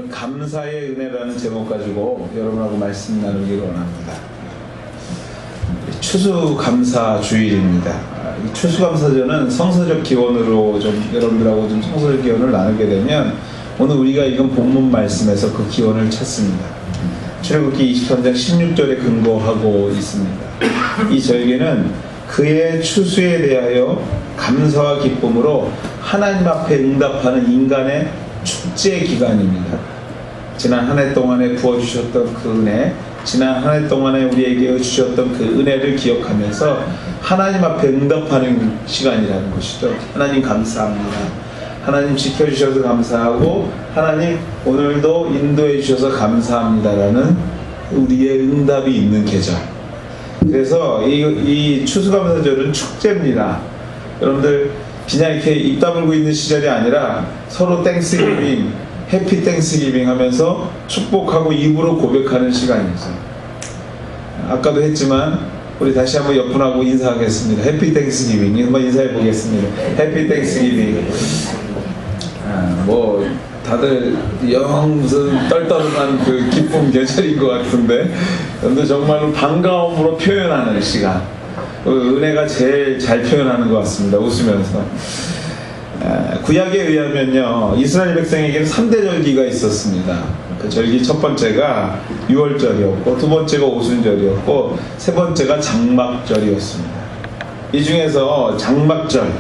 오늘 감사의 은혜라는 제목 가지고 여러분하고 말씀 나누기를 원합니다. 추수감사 주일입니다. 이 추수감사절은 성서적 기원으로 좀 여러분들하고 좀 성서적 기원을 나누게 되면 오늘 우리가 읽은 본문 말씀에서 그 기원을 찾습니다. 출애굽기 23장 16절에 근거하고 있습니다. 이 절기는 그의 추수에 대하여 감사와 기쁨으로 하나님 앞에 응답하는 인간의 축제 기간입니다. 지난 한 해 동안에 부어주셨던 그 은혜, 지난 한 해 동안에 우리에게 주셨던 그 은혜를 기억하면서 하나님 앞에 응답하는 시간이라는 것이죠. 하나님 감사합니다. 하나님 지켜주셔서 감사하고 하나님 오늘도 인도해 주셔서 감사합니다라는 우리의 응답이 있는 계절. 그래서 이 추수감사절은 축제입니다. 여러분들 그냥 이렇게 입 다물고 있는 시절이 아니라 서로 땡스기빙, 해피 땡스기빙 하면서 축복하고 입으로 고백하는 시간이죠. 아까도 했지만 우리 다시 한번 옆분하고 인사하겠습니다. 해피 땡스기빙 한번 인사해 보겠습니다. 해피 땡스기빙. 뭐 다들 영 무슨 떨떠름한 그 기쁨 계절인 것 같은데 근데 정말로 반가움으로 표현하는 시간, 은혜가 제일 잘 표현하는 것 같습니다. 웃으면서. 구약에 의하면요 이스라엘 백성에게는 3대 절기가 있었습니다. 그 절기 첫 번째가 유월절이었고, 두 번째가 오순절이었고, 세 번째가 장막절이었습니다. 이 중에서 장막절,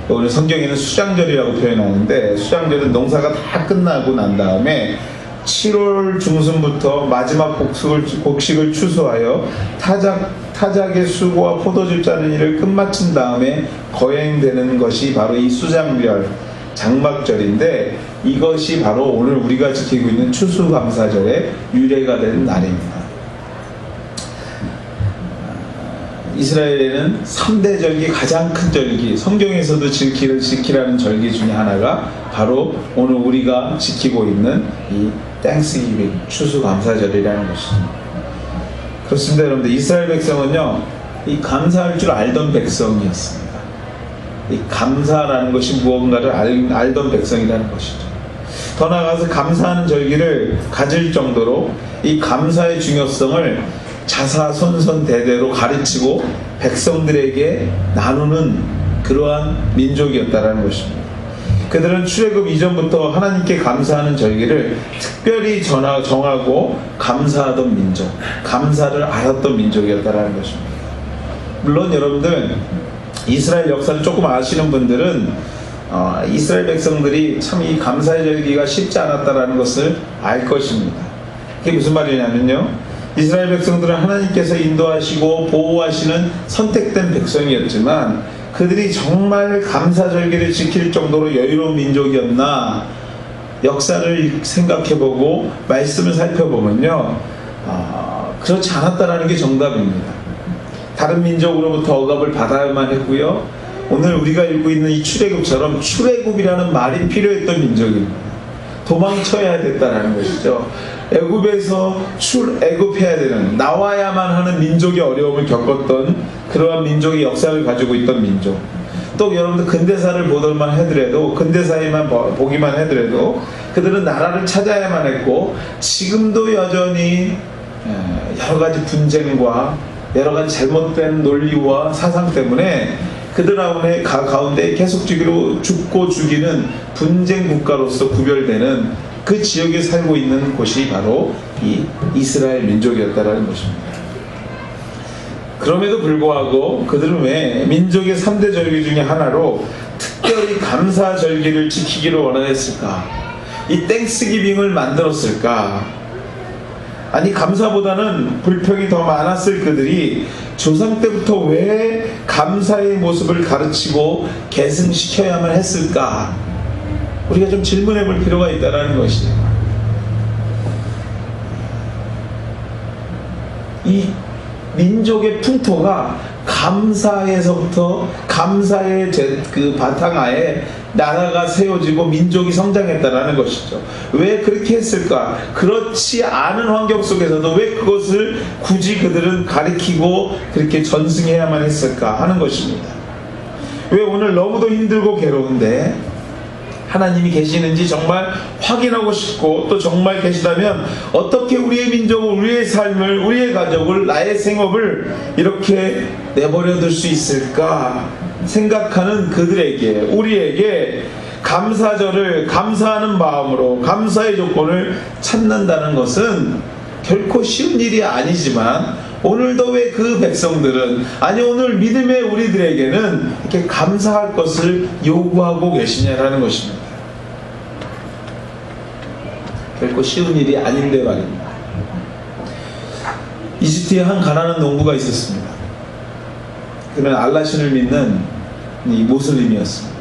오늘 성경에는 수장절이라고 표현하는데, 수장절은 농사가 다 끝나고 난 다음에 7월 중순부터 마지막 곡식을 추수하여 타작의 수고와 포도주 짜는 일을 끝마친 다음에 거행되는 것이 바로 이 수장절, 장막절인데, 이것이 바로 오늘 우리가 지키고 있는 추수감사절의 유래가 된 날입니다. 이스라엘에는 3대 절기, 가장 큰 절기, 성경에서도 지키라는 절기 중에 하나가 바로 오늘 우리가 지키고 있는 이 땡스기빙, 추수감사절이라는 것입니다. 그렇습니다. 여러분들, 이스라엘 백성은요 이 감사할 줄 알던 백성이었습니다. 이 감사라는 것이 무언가를 알던 백성이라는 것이죠. 더 나아가서 감사하는 절기를 가질 정도로 이 감사의 중요성을 자사손손대대로 가르치고 백성들에게 나누는 그러한 민족이었다는 것입니다. 그들은 출애굽 이전부터 하나님께 감사하는 절기를 특별히 정하고 감사하던 민족, 감사를 알았던 민족이었다는 것입니다. 물론 여러분들 이스라엘 역사를 조금 아시는 분들은 이스라엘 백성들이 참 이 감사의 절기가 쉽지 않았다는 것을 알 것입니다. 그게 무슨 말이냐면요, 이스라엘 백성들은 하나님께서 인도하시고 보호하시는 선택된 백성이었지만 그들이 정말 감사절기를 지킬 정도로 여유로운 민족이었나, 역사를 생각해보고 말씀을 살펴보면요 그렇지 않았다는 게 정답입니다. 다른 민족으로부터 억압을 받아야만 했고요, 오늘 우리가 읽고 있는 이 출애굽처럼 출애굽이라는 말이 필요했던 민족입니다. 도망쳐야 됐다는 것이죠. 애굽에서 출애굽해야 되는, 나와야만 하는 민족의 어려움을 겪었던 그러한 민족의 역사를 가지고 있던 민족. 또 여러분들 근대사를 보더만 하더라도, 근대사에만 보기만 하더라도 그들은 나라를 찾아야만 했고, 지금도 여전히 여러가지 분쟁과 여러가지 잘못된 논리와 사상 때문에 그들 가운데 계속 죽고 죽이는 분쟁 국가로서 구별되는 그 지역에 살고 있는 곳이 바로 이 이스라엘 민족이었다는 것입니다. 그럼에도 불구하고 그들은 왜 민족의 3대 절기 중에 하나로 특별히 감사 절기를 지키기를 원했을까? 이 땡스기빙을 만들었을까? 아니, 감사보다는 불평이 더 많았을 그들이 조상 때부터 왜 감사의 모습을 가르치고 계승시켜야만 했을까? 우리가 좀 질문해 볼 필요가 있다는 것이죠. 이 민족의 풍토가 감사에서부터, 감사의 그 바탕하에 나라가 세워지고 민족이 성장했다라는 것이죠. 왜 그렇게 했을까? 그렇지 않은 환경 속에서도 왜 그것을 굳이 그들은 가리키고 그렇게 전승해야만 했을까 하는 것입니다. 왜 오늘 너무도 힘들고 괴로운데 하나님이 계시는지 정말 확인하고 싶고, 또 정말 계시다면 어떻게 우리의 민족을, 우리의 삶을, 우리의 가족을, 나의 생업을 이렇게 내버려둘 수 있을까 생각하는 그들에게, 우리에게 감사절을 감사하는 마음으로 감사의 조건을 찾는다는 것은 결코 쉬운 일이 아니지만, 오늘도 왜 그 백성들은, 아니 오늘 믿음의 우리들에게는 이렇게 감사할 것을 요구하고 계시냐라는 것입니다. 결코 쉬운 일이 아닌데 말입니다. 이집트에 한 가난한 농부가 있었습니다. 그는 알라신을 믿는 이 모슬림이었습니다.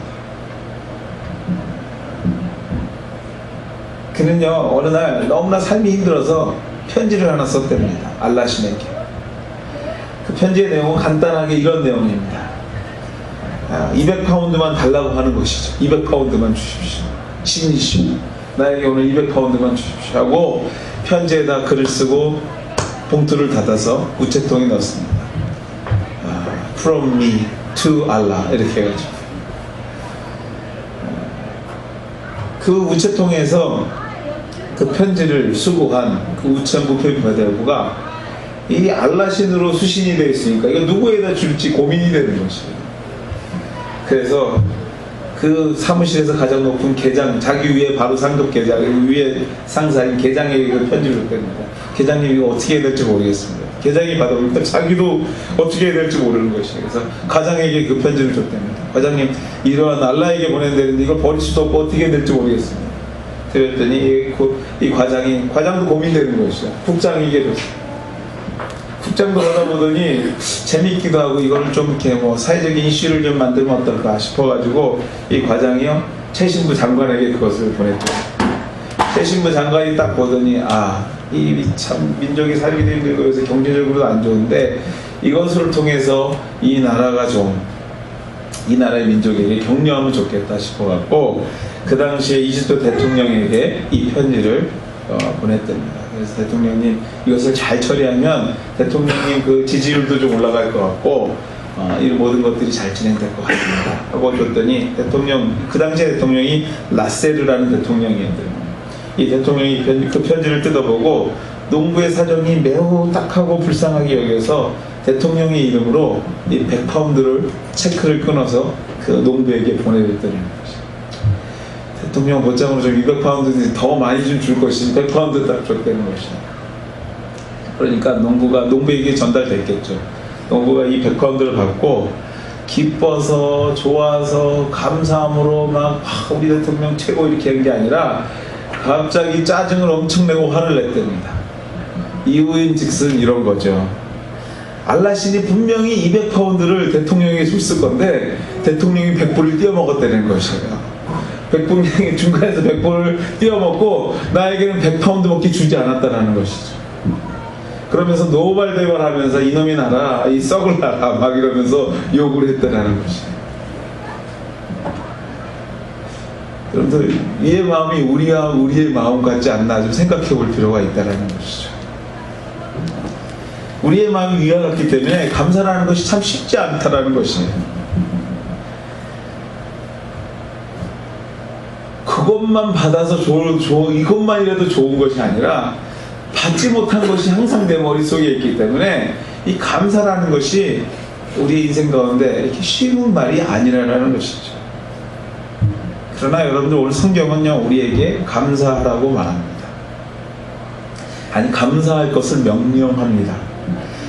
그는요, 어느 날 너무나 삶이 힘들어서 편지를 하나 썼답니다. 알라신에게. 그 편지의 내용은 간단하게 이런 내용입니다. 200파운드만 달라고 하는 것이죠. 200파운드만 주십시오. 신이시오. 나에게 오늘 200파운드만 주십시오 하고 편지에다 글을 쓰고 봉투를 닫아서 우체통에 넣었습니다. From me to Allah 이렇게 해가지고 그 우체통에서 그 편지를 수고한 그 우체부 표대부가 이 알라신으로 수신이 되어 있으니까 이거 누구에다 줄지 고민이 되는 것이에요. 그래서 그 사무실에서 가장 높은 계장, 자기 위에 바로 상급 계장, 위에 상사인 계장에게 그 편지를 줬답니다. 계장님이 이거 어떻게 해야 될지 모르겠습니다. 계장이 받아보니까 자기도 어떻게 해야 될지 모르는 것이에요. 그래서 과장에게 그 편지를 줬답니다. 과장님, 이러한 알라에게 보낸다는데 이걸 버릴 수도 없고 어떻게 해야 될지 모르겠습니다. 그랬더니 이 과장도 고민되는 것이죠. 국장에게 줬어요. 국장도 하다 보더니 재밌기도 하고 이걸 좀 이렇게 뭐 사회적인 이슈를 좀 만들면 어떨까 싶어가지고 이 과장이요, 최신부 장관에게 그것을 보냈죠. 최신부 장관이 딱 보더니 이 참 민족이 살기도 힘들고 그래서 경제적으로도 안 좋은데 이것을 통해서 이 나라가 좀, 이 나라의 민족에게 격려하면 좋겠다 싶어갖고 그 당시에 이집트 대통령에게 이 편지를 보냈답니다. 그래서 대통령님 이것을 잘 처리하면 대통령님 그 지지율도 좀 올라갈 것 같고 이 모든 것들이 잘 진행될 것 같습니다 하고 줬더니 대통령, 그 당시에 대통령이 라세르라는 대통령이었대요. 이 대통령이 그 편지를 뜯어보고 농부의 사정이 매우 딱하고 불쌍하게 여겨서 대통령의 이름으로 이 100파운드를 체크를 끊어서 그 농부에게 보내줬다는 것이죠. 대통령 보장으로 좀 200파운드 더 많이 좀 줄 것이 100파운드 딱 줬다는 것이죠. 그러니까 농부에게 전달됐겠죠. 농부가 이 100파운드를 받고 기뻐서 좋아서 감사함으로 막 우리 대통령 최고 이렇게 한 게 아니라 갑자기 짜증을 엄청 내고 화를 냈답니다. 이유인 즉슨 이런 거죠. 알라신이 분명히 200파운드를 대통령에게 줬을 건데 대통령이 100불을 띄어먹었다는 것이에요. 100불이 중간에서 100불을 띄어먹고 나에게는 100파운드밖에 주지 않았다는 것이죠. 그러면서 노발대발하면서 이놈의 나라, 이 썩을 나라 막 이러면서 욕을 했다는 것이에요. 여러분들, 이의 마음이 우리의 마음 같지 않나 좀 생각해 볼 필요가 있다는 것이죠. 우리의 마음이 위와 같기 때문에 감사라는 것이 참 쉽지 않다라는 것이에요. 그것만 받아서 이것만이라도 좋은 것이 아니라 받지 못한 것이 항상 내 머릿속에 있기 때문에 이 감사라는 것이 우리 인생 가운데 이렇게 쉬운 말이 아니라는 것이죠. 그러나 여러분들, 오늘 성경은요 우리에게 감사하라고 말합니다. 아니, 감사할 것을 명령합니다.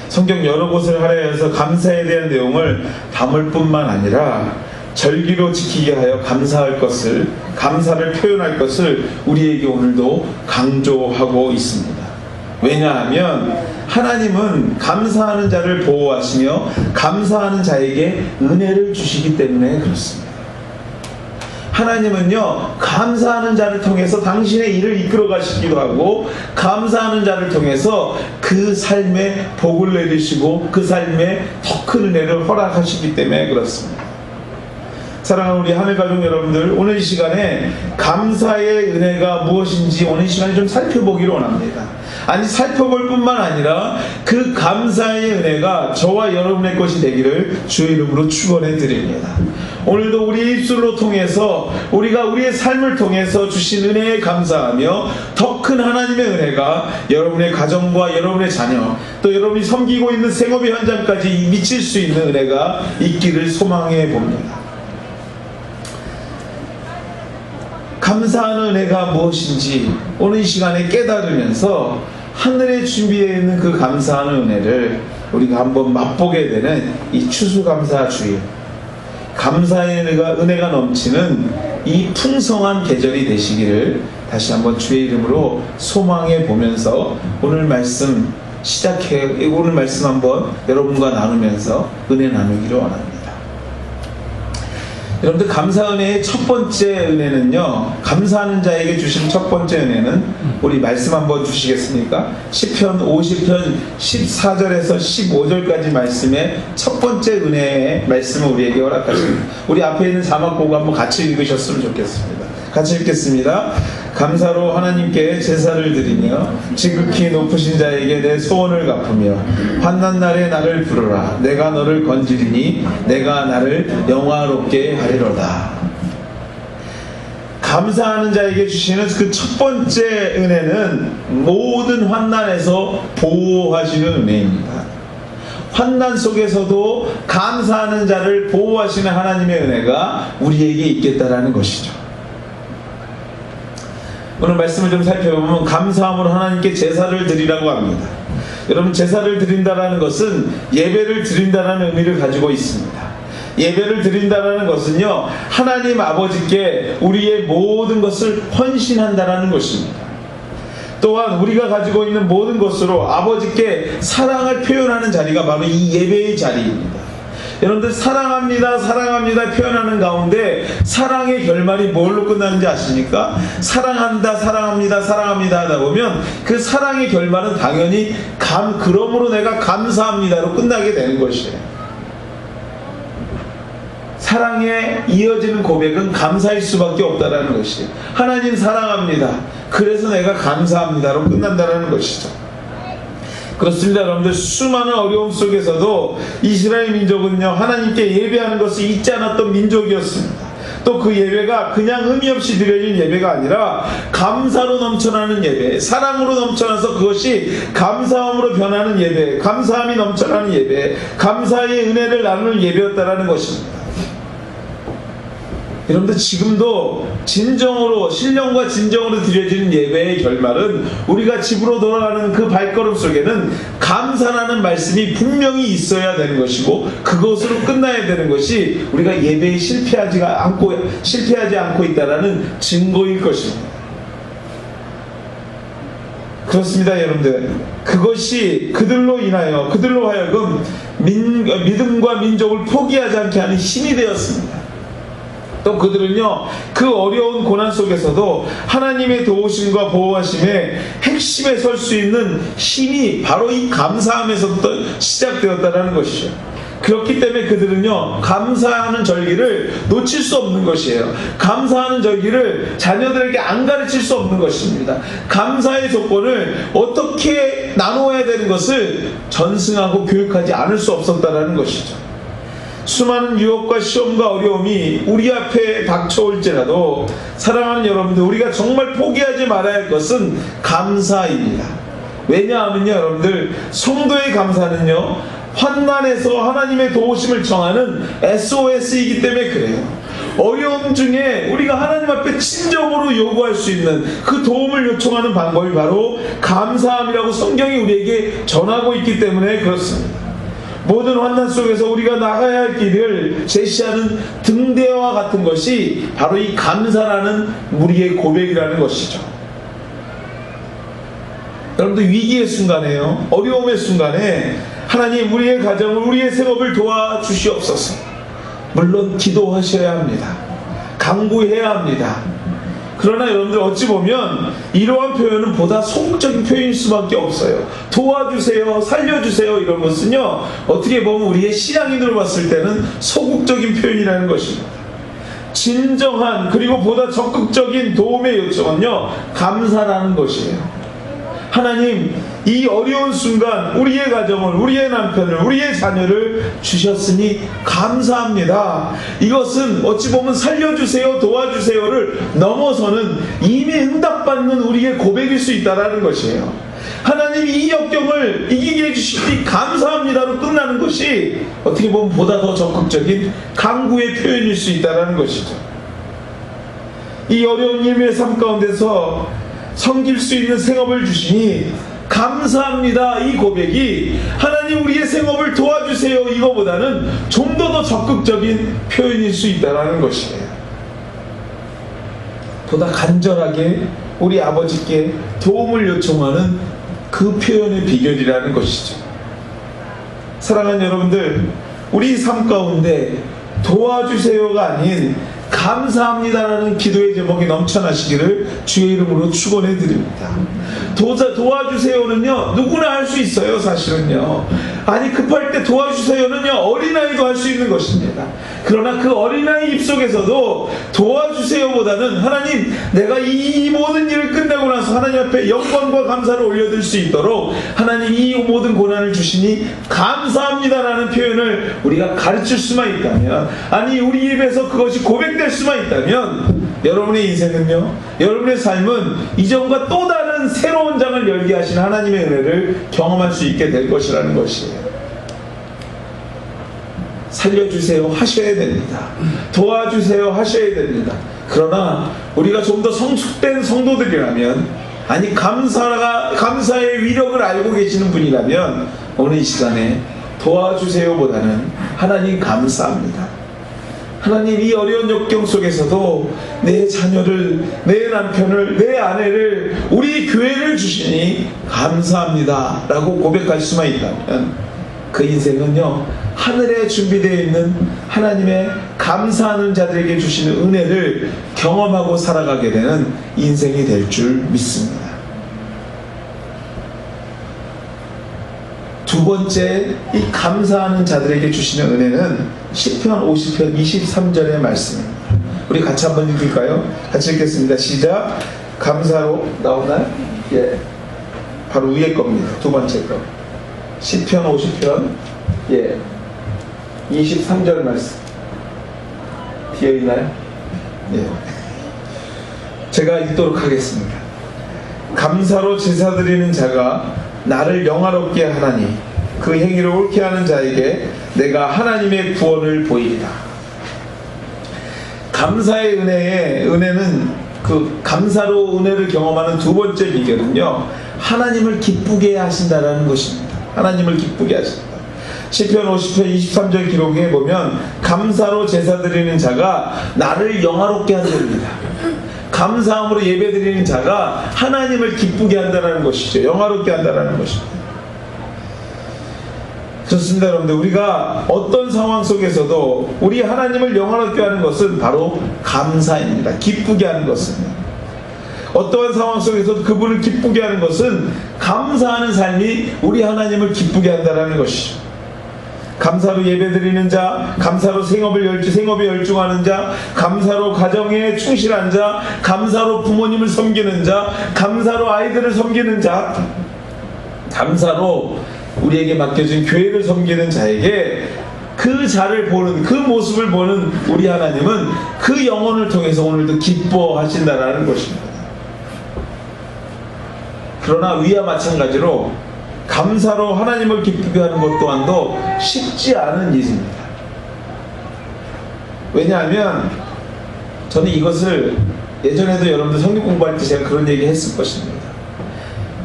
성경 여러 곳을 할애해서 감사에 대한 내용을 담을 뿐만 아니라 절기로 지키게 하여 감사할 것을, 감사를 표현할 것을 우리에게 오늘도 강조하고 있습니다. 왜냐하면 하나님은 감사하는 자를 보호하시며 감사하는 자에게 은혜를 주시기 때문에 그렇습니다. 하나님은요 감사하는 자를 통해서 당신의 일을 이끌어 가시기도 하고 감사하는 자를 통해서 그 삶에 복을 내리시고 그 삶에 더 큰 은혜를 허락하시기 때문에 그렇습니다. 사랑하는 우리 하늘가족 여러분들, 오늘 이 시간에 감사의 은혜가 무엇인지 오늘 이 시간에 좀 살펴보기를 원합니다. 아니, 살펴볼 뿐만 아니라 그 감사의 은혜가 저와 여러분의 것이 되기를 주의 이름으로 축원해 드립니다. 오늘도 우리 입술로 통해서 우리가 우리의 삶을 통해서 주신 은혜에 감사하며 더 큰 하나님의 은혜가 여러분의 가정과 여러분의 자녀, 또 여러분이 섬기고 있는 생업의 현장까지 미칠 수 있는 은혜가 있기를 소망해 봅니다. 감사하는 은혜가 무엇인지 오늘 이 시간에 깨달으면서 하늘에 준비되어 있는 그 감사하는 은혜를 우리가 한번 맛보게 되는 이 추수감사주일, 감사의 은혜가 넘치는 이 풍성한 계절이 되시기를 다시 한번 주의 이름으로 소망해 보면서 오늘 말씀 오늘 말씀 한번 여러분과 나누면서 은혜 나누기를 원합니다. 여러분들, 감사 은혜의 첫 번째 은혜는요, 감사하는 자에게 주신 첫 번째 은혜는 우리 말씀 한번 주시겠습니까? 시편 50편 14절에서 15절까지 말씀의 첫 번째 은혜의 말씀을 우리에게 허락하십니다. 우리 앞에 있는 자막 보고 한번 같이 읽으셨으면 좋겠습니다. 같이 읽겠습니다. 감사로 하나님께 제사를 드리며 지극히 높으신 자에게 내 소원을 갚으며 환난 날에 나를 부르라. 내가 너를 건지리니 내가 나를 영화롭게 하리로다. 감사하는 자에게 주시는 그 첫 번째 은혜는 모든 환난에서 보호하시는 은혜입니다. 환난 속에서도 감사하는 자를 보호하시는 하나님의 은혜가 우리에게 있겠다라는 것이죠. 오늘 말씀을 좀 살펴보면 감사함으로 하나님께 제사를 드리라고 합니다. 여러분, 제사를 드린다라는 것은 예배를 드린다라는 의미를 가지고 있습니다. 예배를 드린다라는 것은요, 하나님 아버지께 우리의 모든 것을 헌신한다라는 것입니다. 또한 우리가 가지고 있는 모든 것으로 아버지께 사랑을 표현하는 자리가 바로 이 예배의 자리입니다. 여러분들, 사랑합니다 사랑합니다 표현하는 가운데 사랑의 결말이 뭘로 끝나는지 아십니까? 사랑한다 사랑합니다 사랑합니다 하다 보면 그 사랑의 결말은 당연히 그러므로 내가 감사합니다로 끝나게 되는 것이에요. 사랑에 이어지는 고백은 감사일 수밖에 없다라는 것이에요. 하나님 사랑합니다, 그래서 내가 감사합니다로 끝난다는 것이죠. 그렇습니다. 여러분들, 수많은 어려움 속에서도 이스라엘 민족은요, 하나님께 예배하는 것을 잊지 않았던 민족이었습니다. 또 그 예배가 그냥 의미 없이 드려진 예배가 아니라 감사로 넘쳐나는 예배, 사랑으로 넘쳐나서 그것이 감사함으로 변하는 예배, 감사함이 넘쳐나는 예배, 감사의 은혜를 나누는 예배였다라는 것입니다. 여러분들, 지금도 진정으로, 신령과 진정으로 드려지는 예배의 결말은 우리가 집으로 돌아가는 그 발걸음 속에는 감사라는 말씀이 분명히 있어야 되는 것이고, 그것으로 끝나야 되는 것이 우리가 예배에 실패하지 않고 있다라는 증거일 것입니다. 그렇습니다. 여러분들, 그것이 그들로 하여금 믿음과 민족을 포기하지 않게 하는 힘이 되었습니다. 또 그들은요, 그 어려운 고난 속에서도 하나님의 도우심과 보호하심의 핵심에 설 수 있는 힘이 바로 이 감사함에서부터 시작되었다는 것이죠. 그렇기 때문에 그들은요, 감사하는 절기를 놓칠 수 없는 것이에요. 감사하는 절기를 자녀들에게 안 가르칠 수 없는 것입니다. 감사의 조건을 어떻게 나누어야 되는 것을 전승하고 교육하지 않을 수 없었다는 것이죠. 수많은 유혹과 시험과 어려움이 우리 앞에 닥쳐올지라도 사랑하는 여러분들, 우리가 정말 포기하지 말아야 할 것은 감사입니다. 왜냐하면요, 여러분들, 성도의 감사는요, 환난에서 하나님의 도우심을 청하는 SOS이기 때문에 그래요. 어려움 중에 우리가 하나님 앞에 진정으로 요구할 수 있는 그 도움을 요청하는 방법이 바로 감사함이라고 성경이 우리에게 전하고 있기 때문에 그렇습니다. 모든 환난 속에서 우리가 나가야 할 길을 제시하는 등대와 같은 것이 바로 이 감사라는 우리의 고백이라는 것이죠. 여러분들, 위기의 순간에요, 어려움의 순간에 하나님, 우리의 가정을, 우리의 생업을 도와주시옵소서. 물론 기도하셔야 합니다. 간구해야 합니다. 그러나 여러분들, 어찌 보면 이러한 표현은 보다 소극적인 표현일 수밖에 없어요. 도와주세요, 살려주세요, 이런 것은요, 어떻게 보면 우리의 신앙인으로 봤을 때는 소극적인 표현이라는 것입니다. 진정한 그리고 보다 적극적인 도움의 요청은요, 감사라는 것이에요. 하나님, 이 어려운 순간 우리의 가정을, 우리의 남편을, 우리의 자녀를 주셨으니 감사합니다. 이것은 어찌 보면 살려주세요, 도와주세요를 넘어서는 이미 응답받는 우리의 고백일 수 있다는 것이에요. 하나님이 이 역경을 이기게 해주시니 감사합니다로 끝나는 것이 어떻게 보면 보다 더 적극적인 간구의 표현일 수 있다는 것이죠. 이 어려운 일의 삶 가운데서 섬길 수 있는 생업을 주시니 감사합니다, 이 고백이 하나님 우리의 생업을 도와주세요 이거보다는 좀 더 적극적인 표현일 수 있다는 것이에요. 보다 간절하게 우리 아버지께 도움을 요청하는 그 표현의 비결이라는 것이죠. 사랑하는 여러분들, 우리 삶 가운데 도와주세요가 아닌 감사합니다라는 기도의 제목이 넘쳐나시기를 주의 이름으로 축원해 드립니다. 도와주세요는요, 누구나 할 수 있어요. 사실은요, 아니 급할 때 도와주세요는요, 어린아이도 할 수 있는 것입니다. 그러나 그 어린아이 입속에서도 도와주세요보다는 하나님, 내가 이 모든 일을 끝내고 나서 하나님 앞에 영광과 감사를 올려드릴 수 있도록 하나님 이 모든 고난을 주시니 감사합니다라는 표현을 우리가 가르칠 수만 있다면, 아니 우리 입에서 그것이 고백될 수만 있다면, 여러분의 인생은요, 여러분의 삶은 이전과 또 다른 새로운 장을 열게 하신 하나님의 은혜를 경험할 수 있게 될 것이라는 것이에요. 살려주세요 하셔야 됩니다. 도와주세요 하셔야 됩니다. 그러나 우리가 좀 더 성숙된 성도들이라면, 아니 감사의 위력을 알고 계시는 분이라면 오늘 이 시간에 도와주세요보다는 하나님 감사합니다, 하나님 이 어려운 역경 속에서도 내 자녀를, 내 남편을, 내 아내를, 우리 교회를 주시니 감사합니다 라고 고백할 수만 있다면 그 인생은요, 하늘에 준비되어 있는 하나님의 감사하는 자들에게 주시는 은혜를 경험하고 살아가게 되는 인생이 될 줄 믿습니다. 두 번째, 이 감사하는 자들에게 주시는 은혜는 시편 50편 23절의 말씀입니다. 우리 같이 한번 읽을까요? 같이 읽겠습니다. 시작. 감사로 나오나요? 예, 바로 위에 겁니다. 두 번째 거. 시편 50편 23절 말씀 뒤에 있나요? 예, 제가 읽도록 하겠습니다. 감사로 제사 드리는 자가 나를 영화롭게 하나니 그 행위를 옳게 하는 자에게 내가 하나님의 구원을 보이리라. 감사의 은혜는 그 감사로 은혜를 경험하는 두 번째 비결은요, 하나님을 기쁘게 하신다라는 것입니다. 하나님을 기쁘게 하신다. 시편 50편 23절 기록에 보면 감사로 제사 드리는 자가 나를 영화롭게 한답니다. 감사함으로 예배드리는 자가 하나님을 기쁘게 한다는 것이죠. 영화롭게 한다는 것입니다. 좋습니다. 여러분들, 우리가 어떤 상황 속에서도 우리 하나님을 영화롭게 하는 것은 바로 감사입니다. 기쁘게 하는 것은, 어떠한 상황 속에서도 그분을 기쁘게 하는 것은 감사하는 삶이 우리 하나님을 기쁘게 한다는 것이죠. 감사로 예배드리는 자, 감사로 생업에 열중하는 자, 감사로 가정에 충실한 자, 감사로 부모님을 섬기는 자, 감사로 아이들을 섬기는 자, 감사로 우리에게 맡겨진 교회를 섬기는 자에게 그 자를 보는, 그 모습을 보는 우리 하나님은 그 영혼을 통해서 오늘도 기뻐하신다라는 것입니다. 그러나 위와 마찬가지로 감사로 하나님을 기쁘게 하는 것 또한도 쉽지 않은 일입니다. 왜냐하면 저는 이것을 예전에도 여러분들 성경 공부할 때 제가 그런 얘기 했을 것입니다.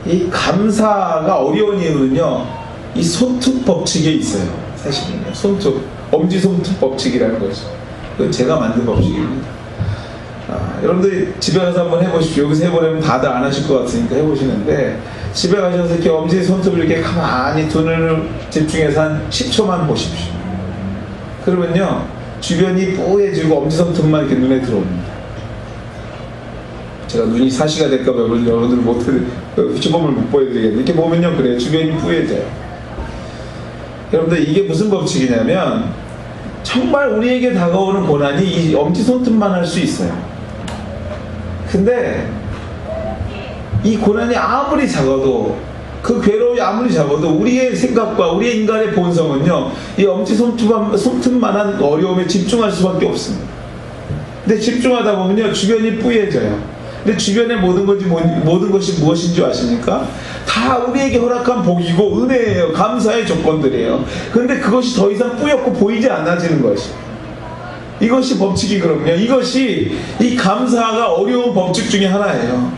이 감사가 어려운 이유는요, 이 손톱 법칙에 있어요. 사실은요, 엄지손톱 법칙이라는 거죠. 그건 제가 만든 법칙입니다. 여러분들이 집에 가서 한번 해보십시오. 여기서 해보려면 다들 안 하실 것 같으니까 해보시는데, 집에 가셔서 이렇게 엄지 손톱을 이렇게 가만히 두 눈을 집중해서 한 10초만 보십시오. 그러면요, 주변이 뿌얘지고 엄지 손톱만 이렇게 눈에 들어옵니다. 제가 눈이 사시가 될까봐 여러분들 시범을 못 보여드리겠는데, 이렇게 보면요, 그래요. 주변이 뿌얘져요. 여러분들, 이게 무슨 법칙이냐면, 정말 우리에게 다가오는 고난이 이 엄지손톱만 할 수 있어요. 근데 이 고난이 아무리 작아도, 그 괴로움이 아무리 작아도 우리의 생각과 우리의 인간의 본성은요, 이 엄지손톱만한 어려움에 집중할 수밖에 없습니다. 근데 집중하다 보면요, 주변이 뿌얘져요. 근데 주변의 모든 것이 무엇인 줄 아십니까? 다 우리에게 허락한 복이고 은혜예요. 감사의 조건들이에요. 그런데 그것이 더 이상 뿌옇고 보이지 않아지는 것이, 이것이 법칙이거든요. 이것이 이 감사가 어려운 법칙 중에 하나예요.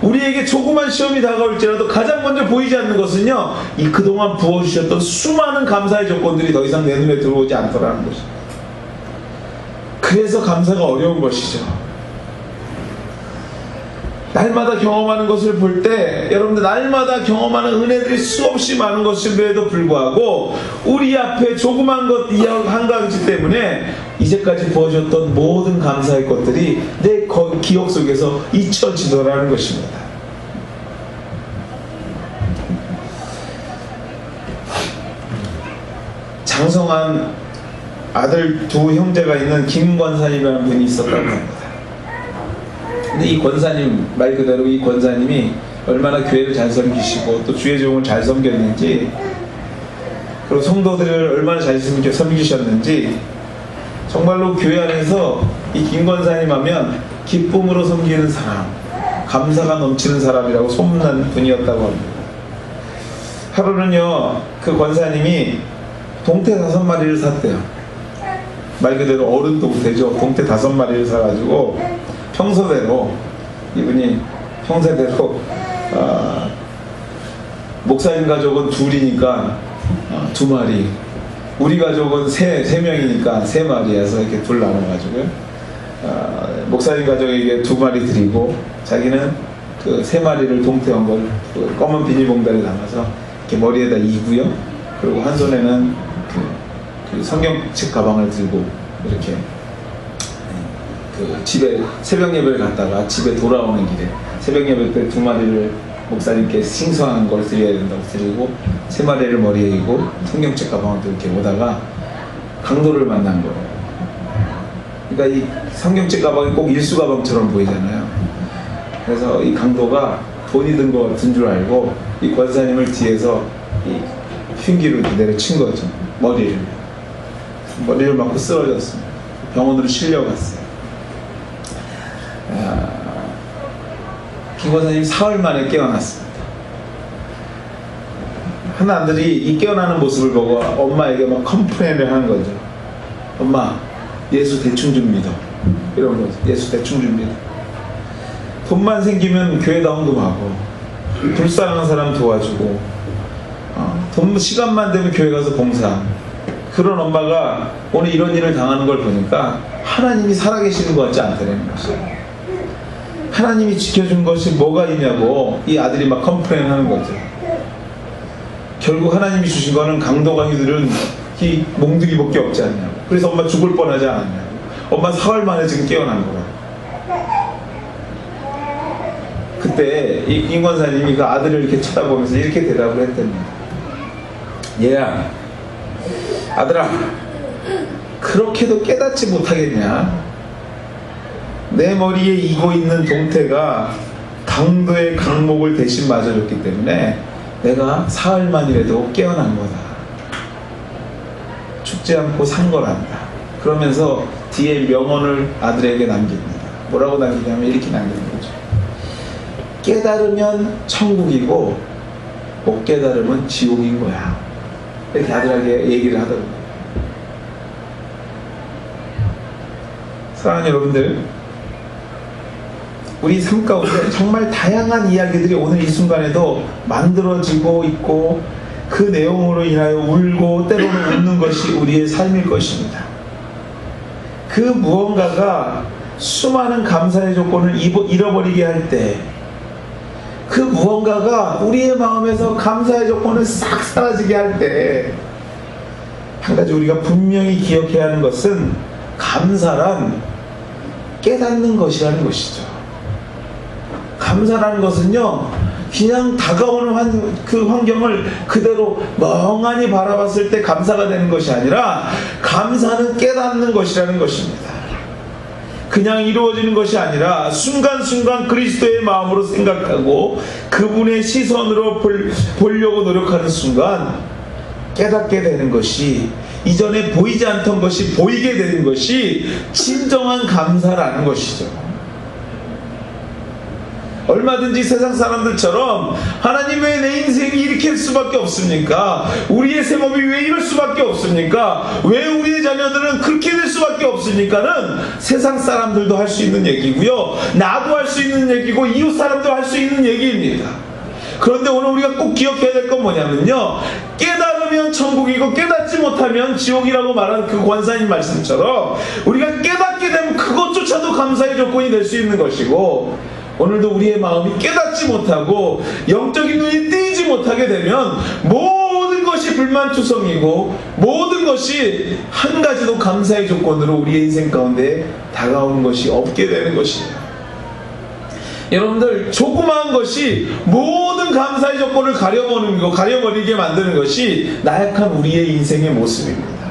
우리에게 조그만 시험이 다가올지라도 가장 먼저 보이지 않는 것은요, 이 그동안 부어주셨던 수많은 감사의 조건들이 더 이상 내 눈에 들어오지 않더라는 것입니다. 그래서 감사가 어려운 것이죠. 날마다 경험하는 것을 볼 때, 여러분들 날마다 경험하는 은혜들이 수없이 많은 것임에도 불구하고 우리 앞에 조그만 것 한 가지 때문에 이제까지 부어졌던 모든 감사의 것들이 내 기억 속에서 잊혀지더라는 것입니다. 장성한 아들 두 형제가 있는 김 권사님이라는 분이 있었다고 합니다. 근데 이 권사님, 말 그대로 이 권사님이 얼마나 교회를 잘 섬기시고 또 주의 종을 잘 섬겼는지, 그리고 성도들을 얼마나 잘 섬기셨는지, 정말로 교회 안에서 이 김 권사님 하면 기쁨으로 섬기는 사람, 감사가 넘치는 사람이라고 소문난 분이었다고 합니다. 하루는요, 그 권사님이 동태 5마리를 샀대요. 말 그대로 어른 동태죠. 동태 5마리를 사가지고 평소대로, 이분이 평소대로 목사님 가족은 둘이니까 2마리, 우리 가족은 3명이니까 3마리에서 이렇게 둘 나눠가지고요, 목사님 가족에게 2마리 드리고 자기는 그 3마리를 동태한 걸 그 검은 비닐봉다리에 담아서 이렇게 머리에다 이고요, 그리고 한 손에는 그 성경책 가방을 들고 이렇게 그 집에 새벽 예배를 갔다가 집에 돌아오는 길에 새벽 예배 때 2마리를 목사님께 싱송한 걸 드려야 된다고 드리고 3마리를 머리에 이고 성경책 가방을 들고 이렇게 오다가 강도를 만난 거예요. 그러니까 이 성경책 가방이 꼭 일수 가방처럼 보이잖아요. 그래서 이 강도가 돈이 든 것 같은 줄 알고 이 권사님을 뒤에서 이 흉기로 내려친 거죠. 머리를 맞고 쓰러졌습니다. 병원으로 실려갔어요. 김 권사님이 사흘 만에 깨어났습니다. 하나들이 이 깨어나는 모습을 보고 엄마에게 막 컴플레인을 하는 거죠. 엄마, 예수 대충 좀 믿어. 이런 거죠. 예수 대충 좀 믿어. 돈만 생기면 교회다 헌금하고, 불쌍한 사람 도와주고, 시간만 되면 교회 가서 봉사. 그런 엄마가 오늘 이런 일을 당하는 걸 보니까 하나님이 살아계시는 것 같지 않다는 것이에요. 하나님이 지켜준 것이 뭐가 있냐고 이 아들이 막 컴플레인 하는 거죠. 결국 하나님이 주신 거는 강도가 휘두른 이 몽둥이밖에 없지 않냐고. 그래서 엄마 죽을 뻔하지 않았냐고. 엄마 사흘 만에 지금 깨어난 거라고. 그때 이 김 권사님이 그 아들을 이렇게 쳐다보면서 이렇게 대답을 했답니다. 얘야, 아들아, 그렇게도 깨닫지 못하겠냐? 내 머리에 이고 있는 동태가 강도의 강목을 대신 맞아줬기 때문에 내가 사흘만이라도 깨어난 거다. 죽지 않고 산 거란다. 그러면서 뒤에 명언을 아들에게 남깁니다. 뭐라고 남기냐면 이렇게 남기는 거죠. 깨달으면 천국이고 못 깨달으면 지옥인 거야. 이렇게 아들에게 얘기를 하더라고요. 사랑하는 여러분들, 우리 삶 가운데 정말 다양한 이야기들이 오늘 이 순간에도 만들어지고 있고, 그 내용으로 인하여 울고 때로는 웃는 것이 우리의 삶일 것입니다. 그 무언가가 수많은 감사의 조건을 잃어버리게 할 때, 그 무언가가 우리의 마음에서 감사의 조건을 싹 사라지게 할 때, 한 가지 우리가 분명히 기억해야 하는 것은 감사란 깨닫는 것이라는 것이죠. 감사라는 것은요, 그냥 다가오는 그 환경을 그대로 멍하니 바라봤을 때 감사가 되는 것이 아니라 감사는 깨닫는 것이라는 것입니다. 그냥 이루어지는 것이 아니라 순간순간 그리스도의 마음으로 생각하고 그분의 시선으로 보려고 노력하는 순간 깨닫게 되는 것이, 이전에 보이지 않던 것이 보이게 되는 것이 진정한 감사라는 것이죠. 얼마든지 세상 사람들처럼 하나님 왜 내 인생이 이렇게 할 수밖에 없습니까? 우리의 생업이 왜 이럴 수밖에 없습니까? 왜 우리의 자녀들은 그렇게 될 수밖에 없습니까는 세상 사람들도 할 수 있는 얘기고요, 나도 할 수 있는 얘기고 이웃 사람도 할 수 있는 얘기입니다. 그런데 오늘 우리가 꼭 기억해야 될 건 뭐냐면요, 깨달으면 천국이고 깨닫지 못하면 지옥이라고 말한 그 권사님 말씀처럼 우리가 깨닫게 되면 그것조차도 감사의 조건이 될 수 있는 것이고, 오늘도 우리의 마음이 깨닫지 못하고 영적인 눈이 뜨이지 못하게 되면 모든 것이 불만투성이고 모든 것이 한 가지도 감사의 조건으로 우리의 인생 가운데 다가오는 것이 없게 되는 것이에요. 여러분들, 조그마한 것이 모든 감사의 조건을 가려버리게 만드는 것이 나약한 우리의 인생의 모습입니다.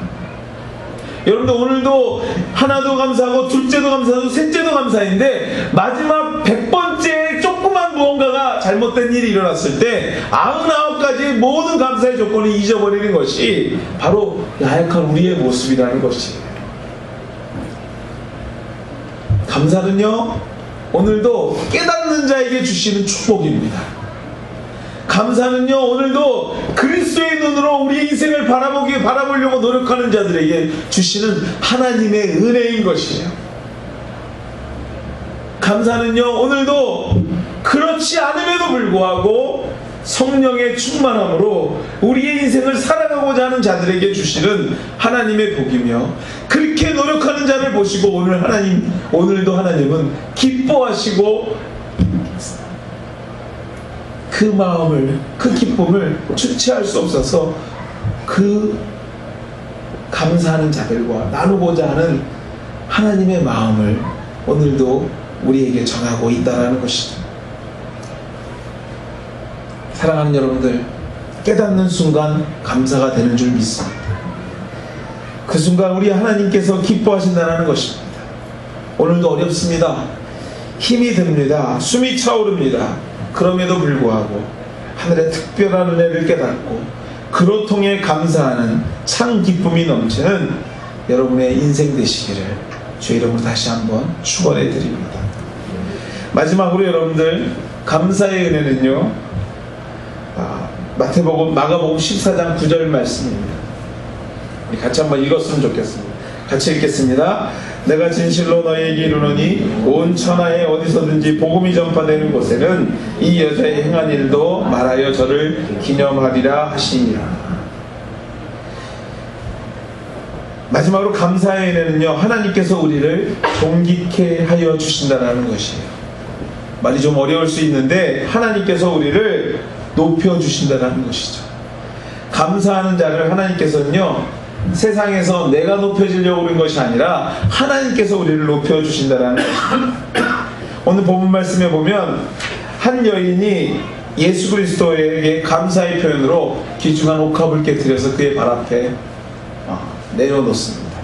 여러분들, 오늘도 하나도 감사하고 둘째도 감사하고 셋째도 감사인데 마지막 100번째 조그만 무언가가 잘못된 일이 일어났을 때 99가지의 모든 감사의 조건을 잊어버리는 것이 바로 나약한 우리의 모습이라는 것이에요. 감사는요, 오늘도 깨닫는 자에게 주시는 축복입니다. 감사는요, 오늘도 그리스도의 눈으로 우리의 인생을 바라보려고 노력하는 자들에게 주시는 하나님의 은혜인 것이에요. 감사는요, 오늘도 그렇지 않음에도 불구하고 성령의 충만함으로 우리의 인생을 살아가고자 하는 자들에게 주시는 하나님의 복이며, 그렇게 노력하는 자를 보시고 오늘도 하나님은 기뻐하시고 그 마음을, 그 기쁨을 주체할 수 없어서 그 감사하는 자들과 나누고자 하는 하나님의 마음을 오늘도 우리에게 전하고 있다는 것이죠. 사랑하는 여러분들, 깨닫는 순간 감사가 되는 줄 믿습니다. 그 순간 우리 하나님께서 기뻐하신다는 것입니다. 오늘도 어렵습니다. 힘이 듭니다. 숨이 차오릅니다. 그럼에도 불구하고 하늘의 특별한 은혜를 깨닫고 그로 통해 감사하는 참 기쁨이 넘치는 여러분의 인생 되시기를 주의 이름으로 다시 한번 축원해 드립니다. 마지막으로 여러분들, 감사의 은혜는요, 마가복음 14장 9절 말씀입니다. 우리 같이 한번 읽었으면 좋겠습니다. 같이 읽겠습니다. 내가 진실로 너희에게 이르노니 온 천하에 어디서든지 복음이 전파되는 곳에는 이 여자의 행한 일도 말하여 저를 기념하리라 하시니라. 마지막으로 감사의 은혜는요, 하나님께서 우리를 존귀케 하여 주신다는 것이에요. 말이 좀 어려울 수 있는데 하나님께서 우리를 높여주신다는 것이죠. 감사하는 자를 하나님께서는요, 세상에서 내가 높여지려고 그런 것이 아니라 하나님께서 우리를 높여주신다는 것입니다. 오늘 본문 말씀에 보면 한 여인이 예수 그리스도에게 감사의 표현으로 귀중한 옥합을 깨뜨려서 그의 발 앞에 내려놓습니다.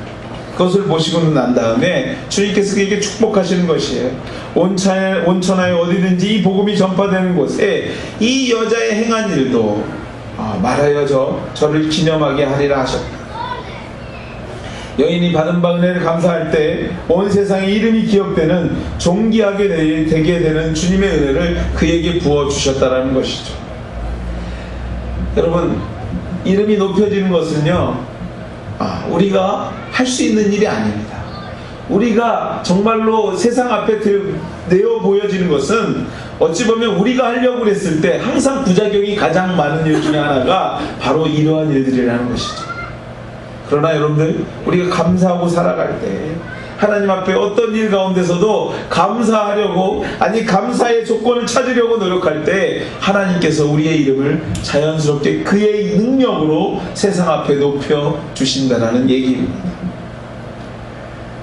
그것을 보시고 난 다음에 주님께서 그에게 축복하시는 것이에요. 온 천하에 어디든지 이 복음이 전파되는 곳에 이 여자의 행한 일도 말하여 저를 기념하게 하리라 하셨다. 여인이 받은 바 은혜를 감사할 때 온 세상에 이름이 기억되는 존귀하게 되게 되는 주님의 은혜를 그에게 부어주셨다는 것이죠. 여러분, 이름이 높여지는 것은요, 우리가 할 수 있는 일이 아닙니다. 우리가 정말로 세상 앞에 내어 보여지는 것은 어찌 보면 우리가 하려고 했을 때 항상 부작용이 가장 많은 일 중에 하나가 바로 이러한 일들이라는 것이죠. 그러나 여러분들, 우리가 감사하고 살아갈 때 하나님 앞에 어떤 일 가운데서도 감사하려고, 아니 감사의 조건을 찾으려고 노력할 때 하나님께서 우리의 이름을 자연스럽게 그의 능력으로 세상 앞에 높여주신다는 얘기입니다.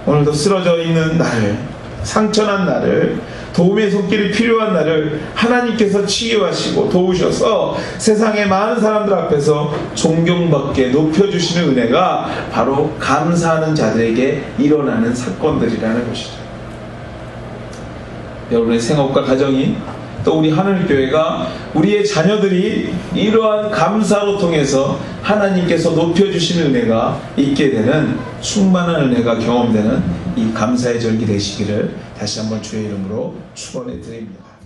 오늘도 쓰러져 있는 나를, 상처난 나를 도움의 손길이 필요한 나를 하나님께서 치유하시고 도우셔서 세상의 많은 사람들 앞에서 존경받게 높여주시는 은혜가 바로 감사하는 자들에게 일어나는 사건들이라는 것이죠. 여러분의 생업과 가정이 또 우리 하늘교회가 우리의 자녀들이 이러한 감사로 통해서 하나님께서 높여주시는 은혜가 있게 되는 충만한 은혜가 경험되는 이 감사의 절기 되시기를 다시 한번 주의 이름으로 축원해 드립니다.